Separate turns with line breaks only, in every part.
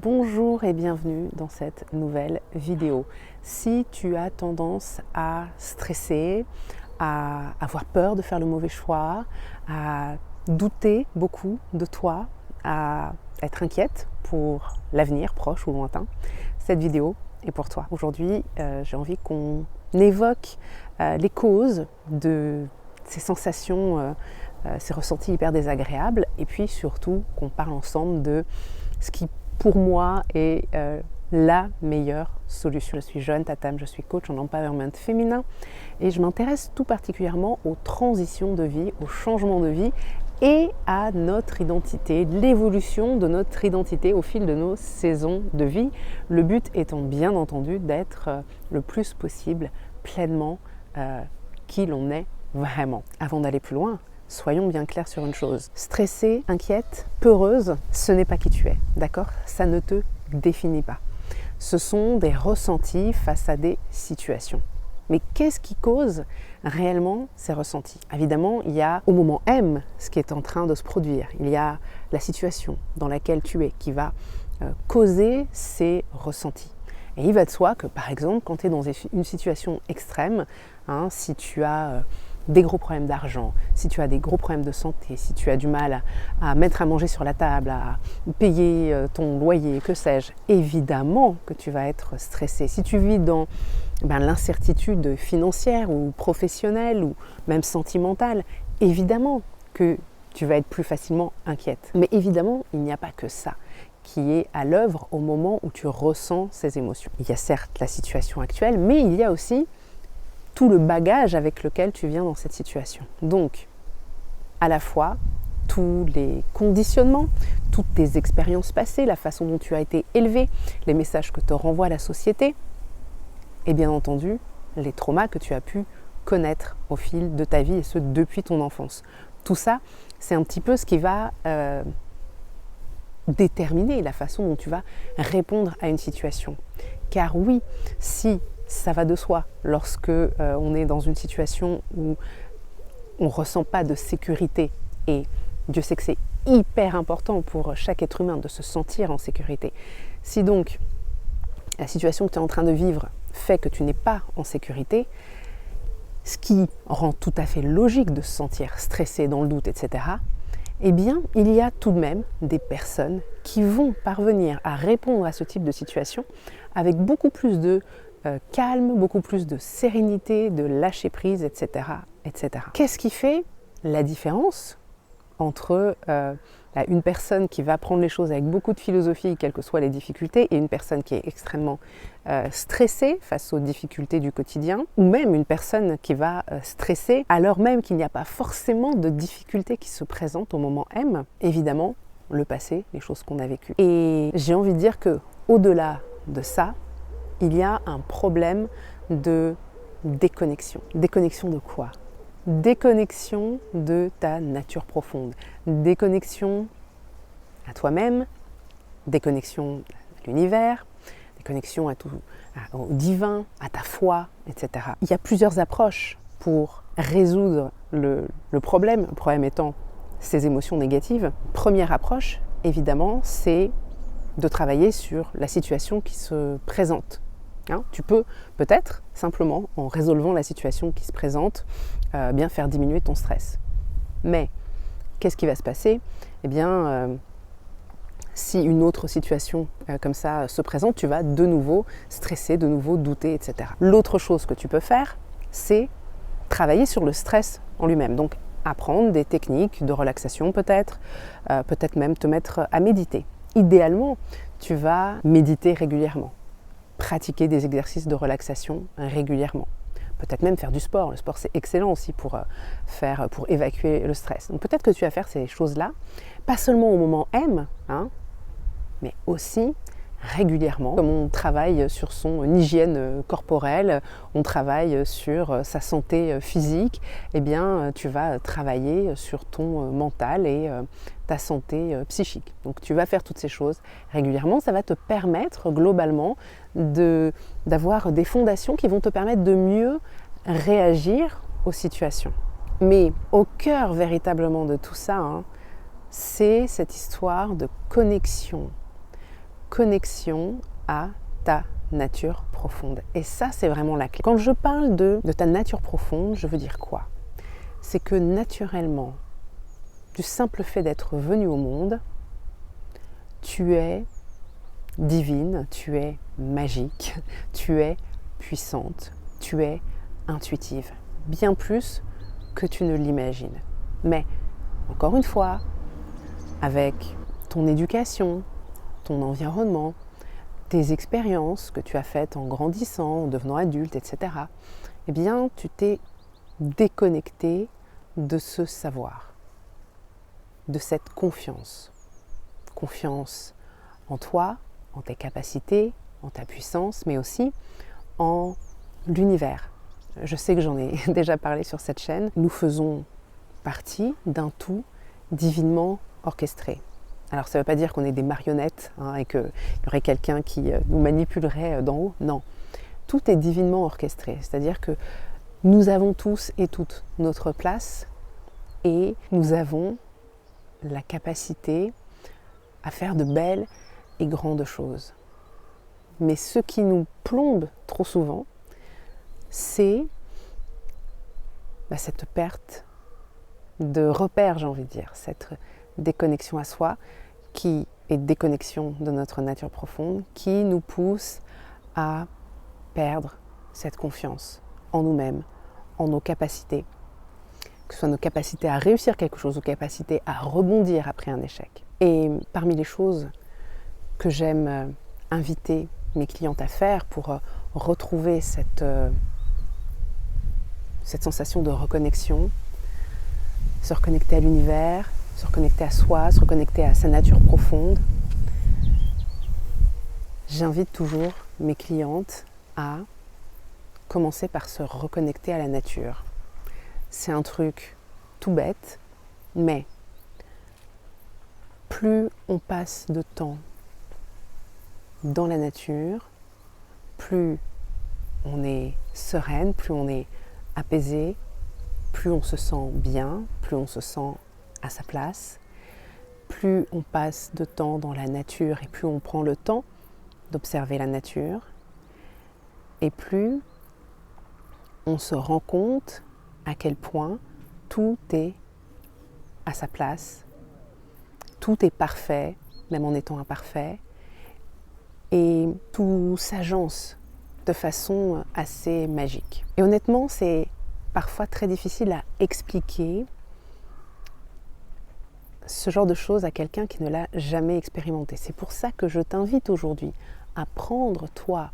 Bonjour et bienvenue dans cette nouvelle vidéo. Si tu as tendance à stresser, à avoir peur de faire le mauvais choix, à douter beaucoup de toi, à être inquiète pour l'avenir proche ou lointain, cette vidéo est pour toi. Aujourd'hui, j'ai envie qu'on évoque les causes de ces sensations, ces ressentis hyper désagréables et puis surtout qu'on parle ensemble de ce qui pour moi est la meilleure solution. Je suis Joanne Tatam, je suis coach en empowerment féminin et je m'intéresse tout particulièrement aux transitions de vie, aux changements de vie et à notre identité, l'évolution de notre identité au fil de nos saisons de vie. Le but étant bien entendu d'être le plus possible pleinement qui l'on est vraiment. Avant d'aller plus loin, soyons bien clairs sur une chose. Stressée, inquiète, peureuse, ce n'est pas qui tu es, d'accord? Ça ne te définit pas. Ce sont des ressentis face à des situations. Mais qu'est-ce qui cause réellement ces ressentis? Évidemment, il y a au moment M ce qui est en train de se produire. Il y a la situation dans laquelle tu es qui va causer ces ressentis. Et il va de soi que, par exemple, quand tu es dans une situation extrême, si tu as des gros problèmes d'argent, si tu as des gros problèmes de santé, si tu as du mal à mettre à manger sur la table, à payer ton loyer, que sais-je, évidemment que tu vas être stressé. Si tu vis dans l'incertitude financière ou professionnelle ou même sentimentale, évidemment que tu vas être plus facilement inquiète. Mais évidemment, il n'y a pas que ça qui est à l'œuvre au moment où tu ressens ces émotions. Il y a certes la situation actuelle, mais il y a aussi tout le bagage avec lequel tu viens dans cette situation. Donc, à la fois, tous les conditionnements, toutes tes expériences passées, la façon dont tu as été élevé, les messages que te renvoie la société, et bien entendu, les traumas que tu as pu connaître au fil de ta vie, et ce, depuis ton enfance. Tout ça, c'est un petit peu ce qui va déterminer la façon dont tu vas répondre à une situation. Car oui, si ça va de soi, lorsque on est dans une situation où on ne ressent pas de sécurité, et Dieu sait que c'est hyper important pour chaque être humain de se sentir en sécurité. Si donc la situation que tu es en train de vivre fait que tu n'es pas en sécurité, ce qui rend tout à fait logique de se sentir stressé, dans le doute, etc., eh bien, il y a tout de même des personnes qui vont parvenir à répondre à ce type de situation avec beaucoup plus de calme, beaucoup plus de sérénité, de lâcher prise, etc., etc. Qu'est-ce qui fait la différence entre une personne qui va prendre les choses avec beaucoup de philosophie, quelles que soient les difficultés, et une personne qui est extrêmement stressée face aux difficultés du quotidien, ou même une personne qui va stresser alors même qu'il n'y a pas forcément de difficultés qui se présentent au moment M? Évidemment, le passé, les choses qu'on a vécues. Et j'ai envie de dire que au-delà de ça, il y a un problème de déconnexion. Déconnexion de quoi? Déconnexion de ta nature profonde. Déconnexion à toi-même, déconnexion à l'univers, déconnexion au divin, à ta foi, etc. Il y a plusieurs approches pour résoudre le problème étant ces émotions négatives. Première approche, évidemment, c'est de travailler sur la situation qui se présente. Tu peux peut-être, simplement, en résolvant la situation qui se présente, bien faire diminuer ton stress. Mais qu'est-ce qui va se passer? Eh bien, si une autre situation comme ça se présente, tu vas de nouveau stresser, de nouveau douter, etc. L'autre chose que tu peux faire, c'est travailler sur le stress en lui-même. Donc, apprendre des techniques de relaxation peut-être même te mettre à méditer. Idéalement, tu vas méditer régulièrement. Pratiquer des exercices de relaxation régulièrement. Peut-être même faire du sport. Le sport, c'est excellent aussi pour évacuer le stress. Donc peut-être que tu vas faire ces choses-là, pas seulement au moment M, mais aussi régulièrement. Comme on travaille sur son hygiène corporelle, on travaille sur sa santé physique, eh bien tu vas travailler sur ton mental et ta santé psychique. Donc tu vas faire toutes ces choses régulièrement. Ça va te permettre globalement d'avoir des fondations qui vont te permettre de mieux réagir aux situations. Mais au cœur véritablement de tout ça, c'est cette histoire de connexion connexion à ta nature profonde. Et ça, c'est vraiment la clé. Quand je parle de ta nature profonde, je veux dire quoi? C'est que naturellement, du simple fait d'être venu au monde, tu es divine, tu es magique, tu es puissante, tu es intuitive, bien plus que tu ne l'imagines. Mais, encore une fois, avec ton éducation, ton environnement, tes expériences que tu as faites en grandissant, en devenant adulte, etc., eh bien, tu t'es déconnecté de ce savoir, de cette confiance. Confiance en toi, en tes capacités, en ta puissance, mais aussi en l'univers. Je sais que j'en ai déjà parlé sur cette chaîne. Nous faisons partie d'un tout divinement orchestré. Alors ça ne veut pas dire qu'on est des marionnettes et qu'il y aurait quelqu'un qui nous manipulerait d'en haut. Non, tout est divinement orchestré. C'est-à-dire que nous avons tous et toutes notre place et nous avons la capacité à faire de belles et grandes choses. Mais ce qui nous plombe trop souvent, c'est cette perte de repère, j'ai envie de dire, cette déconnexion à soi, qui est déconnexion de notre nature profonde, qui nous pousse à perdre cette confiance en nous-mêmes, en nos capacités, que ce soit nos capacités à réussir quelque chose, nos capacités à rebondir après un échec. Et parmi les choses que j'aime inviter mes clientes à faire pour retrouver cette sensation de reconnexion, se reconnecter à l'univers, se reconnecter à soi, se reconnecter à sa nature profonde. J'invite toujours mes clientes à commencer par se reconnecter à la nature. C'est un truc tout bête, mais plus on passe de temps dans la nature, plus on est sereine, plus on est apaisé, plus on se sent bien, plus on se sent à sa place, plus on passe de temps dans la nature et plus on prend le temps d'observer la nature, et plus on se rend compte à quel point tout est à sa place, tout est parfait, même en étant imparfait, et tout s'agence de façon assez magique. Et honnêtement, c'est parfois très difficile à expliquer ce genre de choses à quelqu'un qui ne l'a jamais expérimenté. C'est pour ça que je t'invite aujourd'hui à prendre, toi,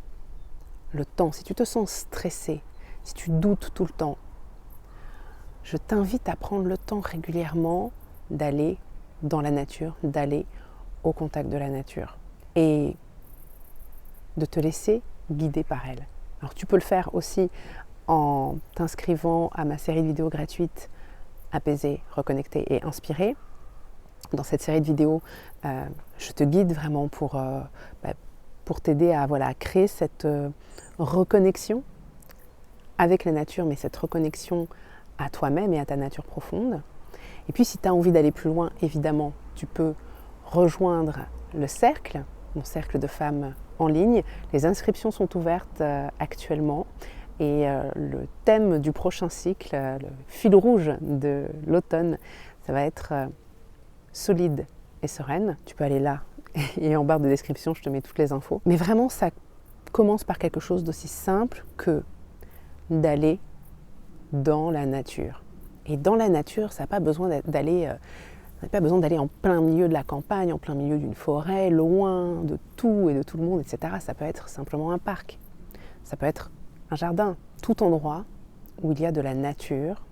le temps. Si tu te sens stressé, si tu doutes tout le temps, je t'invite à prendre le temps régulièrement d'aller dans la nature, d'aller au contact de la nature et de te laisser guider par elle. Alors tu peux le faire aussi en t'inscrivant à ma série de vidéos gratuites Apaiser, Reconnecter et Inspirer. Dans cette série de vidéos, je te guide vraiment pour t'aider à créer cette reconnexion avec la nature, mais cette reconnexion à toi-même et à ta nature profonde. Et puis si tu as envie d'aller plus loin, évidemment, tu peux rejoindre le cercle, mon cercle de femmes en ligne. Les inscriptions sont ouvertes actuellement et le thème du prochain cycle, le fil rouge de l'automne, ça va être solide et sereine. Tu peux aller là et en barre de description, je te mets toutes les infos. Mais vraiment, ça commence par quelque chose d'aussi simple que d'aller dans la nature. Et dans la nature, ça n'a pas besoin d'aller en plein milieu de la campagne, en plein milieu d'une forêt, loin de tout et de tout le monde, etc. Ça peut être simplement un parc, ça peut être un jardin, tout endroit où il y a de la nature,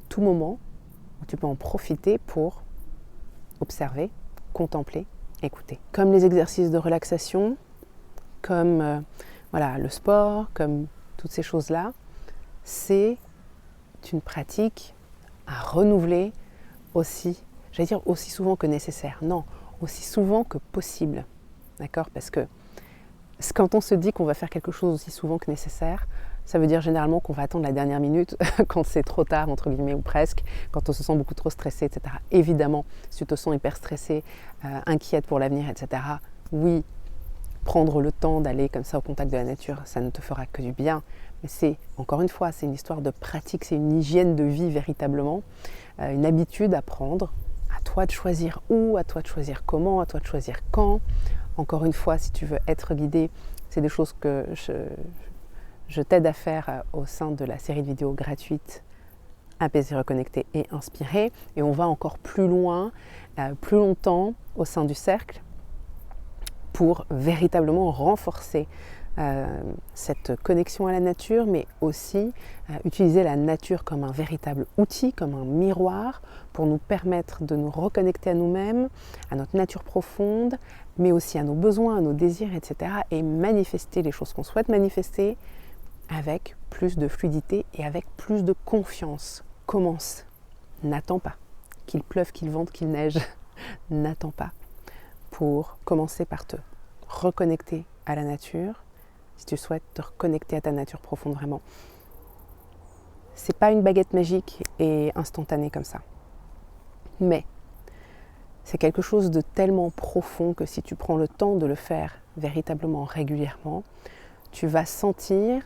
tout moment où tu peux en profiter pour observer, contempler, écouter. Comme les exercices de relaxation, comme le sport, comme toutes ces choses-là, c'est une pratique à renouveler aussi, j'allais dire aussi souvent que nécessaire, non, aussi souvent que possible, d'accord? Parce que quand on se dit qu'on va faire quelque chose aussi souvent que nécessaire, ça veut dire généralement qu'on va attendre la dernière minute quand c'est trop tard, entre guillemets, ou presque, quand on se sent beaucoup trop stressé, etc. Évidemment, si tu te sens hyper stressé, inquiète pour l'avenir, etc., oui, prendre le temps d'aller comme ça au contact de la nature, ça ne te fera que du bien. Mais c'est, encore une fois, c'est une histoire de pratique, c'est une hygiène de vie véritablement, une habitude à prendre. À toi de choisir où, à toi de choisir comment, à toi de choisir quand. Encore une fois, si tu veux être guidé, c'est des choses que je t'aide à faire au sein de la série de vidéos gratuites Apaiser, reconnecter et inspirer. Et on va encore plus loin, plus longtemps au sein du cercle pour véritablement renforcer cette connexion à la nature, mais aussi utiliser la nature comme un véritable outil, comme un miroir pour nous permettre de nous reconnecter à nous-mêmes, à notre nature profonde, mais aussi à nos besoins, à nos désirs, etc. et manifester les choses qu'on souhaite manifester avec plus de fluidité et avec plus de confiance. Commence. N'attends pas. Qu'il pleuve, qu'il vente, qu'il neige. N'attends pas. Pour commencer par te reconnecter à la nature, si tu souhaites te reconnecter à ta nature profonde vraiment. C'est pas une baguette magique et instantanée comme ça. Mais c'est quelque chose de tellement profond que si tu prends le temps de le faire véritablement régulièrement, tu vas sentir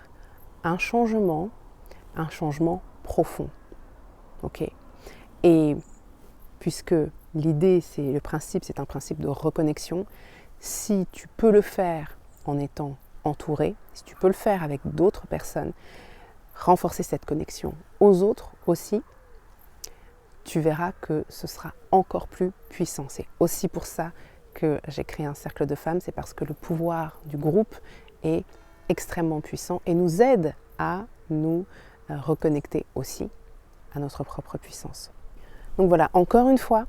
un changement profond. Ok ? Et puisque l'idée, c'est un principe de reconnexion, si tu peux le faire en étant entouré, si tu peux le faire avec d'autres personnes, renforcer cette connexion aux autres aussi, tu verras que ce sera encore plus puissant. C'est aussi pour ça que j'ai créé un cercle de femmes, c'est parce que le pouvoir du groupe est extrêmement puissant et nous aide à nous reconnecter aussi à notre propre puissance. Donc voilà, encore une fois,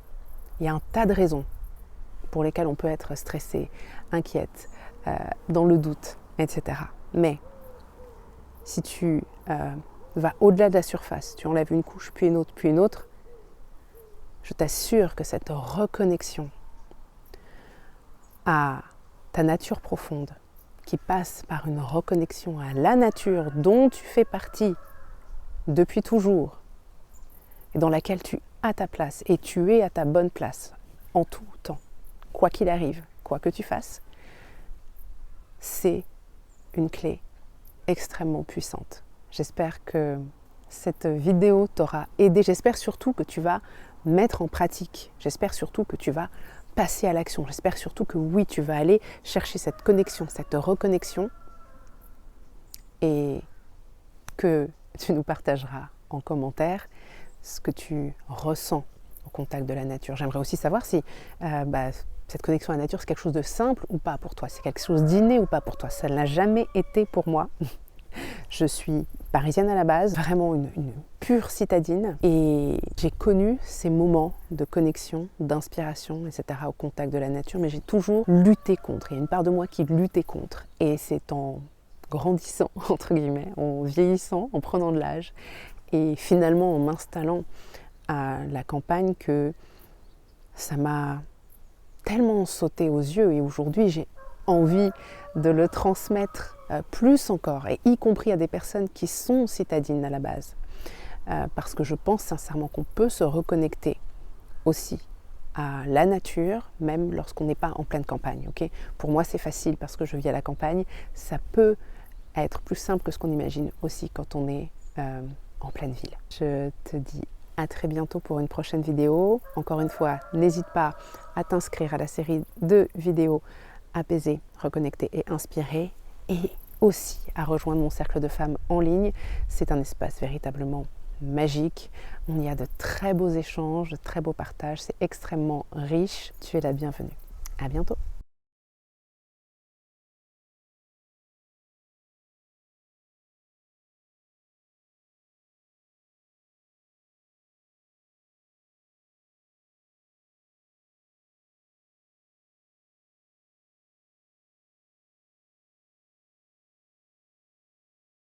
il y a un tas de raisons pour lesquelles on peut être stressé, inquiète, dans le doute, etc. Mais si tu vas au-delà de la surface, tu enlèves une couche, puis une autre, je t'assure que cette reconnexion à ta nature profonde, qui passe par une reconnexion à la nature dont tu fais partie depuis toujours, et dans laquelle tu as ta place, et tu es à ta bonne place, en tout temps, quoi qu'il arrive, quoi que tu fasses, c'est une clé extrêmement puissante. J'espère que cette vidéo t'aura aidé. J'espère surtout que tu vas mettre en pratique. J'espère surtout que tu vas passer à l'action. J'espère surtout que oui, tu vas aller chercher cette connexion, cette reconnexion et que tu nous partageras en commentaire ce que tu ressens au contact de la nature. J'aimerais aussi savoir si cette connexion à la nature, c'est quelque chose de simple ou pas pour toi. C'est quelque chose d'inné ou pas pour toi. Ça ne l'a jamais été pour moi. Je suis parisienne à la base, vraiment une pure citadine. Et j'ai connu ces moments de connexion, d'inspiration, etc. au contact de la nature. Mais j'ai toujours lutté contre. Il y a une part de moi qui luttait contre. Et c'est en grandissant, entre guillemets, en vieillissant, en prenant de l'âge, et finalement en m'installant à la campagne que ça m'a tellement sauté aux yeux. Et aujourd'hui, j'ai envie de le transmettre plus encore, et y compris à des personnes qui sont citadines à la base. Parce que je pense sincèrement qu'on peut se reconnecter aussi à la nature, même lorsqu'on n'est pas en pleine campagne. Okay ? Pour moi, c'est facile parce que je vis à la campagne. Ça peut être plus simple que ce qu'on imagine aussi quand on est en pleine ville. Je te dis à très bientôt pour une prochaine vidéo. Encore une fois, n'hésite pas à t'inscrire à la série de vidéos Apaiser, reconnecter et inspirer, et aussi à rejoindre mon cercle de femmes en ligne. C'est un espace véritablement magique. On y a de très beaux échanges, de très beaux partages. C'est extrêmement riche. Tu es la bienvenue. À bientôt.